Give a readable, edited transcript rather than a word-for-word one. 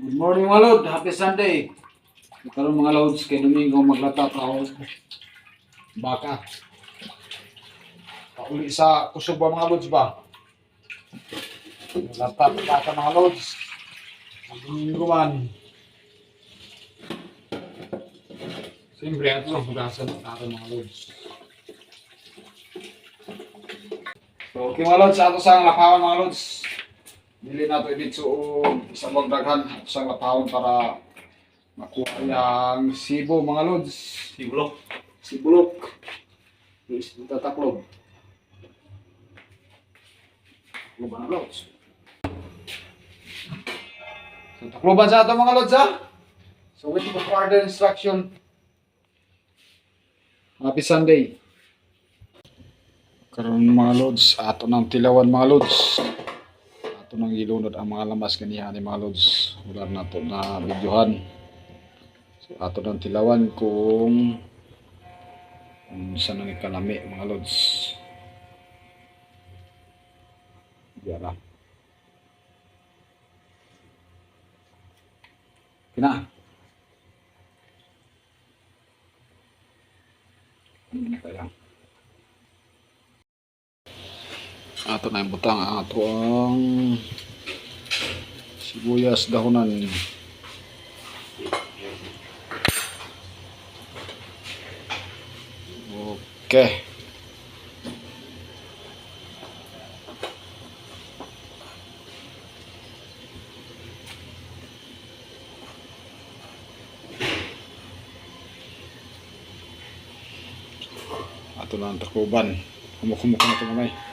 Good morning mga Lord, happy Sunday. Karon mga Lods, kay Domingo maglata ako baka. Pauli sa kusog ba mga Lods ba? Maglata baka mga Lods. Domingo man. Siyempre ato lang hugasan natin mga Lods. So okay mga Lods, ato sa lapawan mga Lods. Dili nato ibitso og isang magdaghan sa lapawan para makuha yung sibo mga Lods. Sibulok. Sibulok. Tataklob. Taklob mga Lods. So takloban sa ato mga Lods ha. So waiting for further instruction. Happy Sunday. Karon mga Lods, ato nang tilawan mga Lods. Ato nang ilunod ang mga lamas ganiha ni mga Lods. Wala na to na videohan. So ato nang tilawan kung saan ang ikalami mga Lods. Diyan. Kina. Kaya. Ato na yung butang ato ang sibuyas dahonan. Okay. Ato na ang takloban. Kumukha na ito mamay.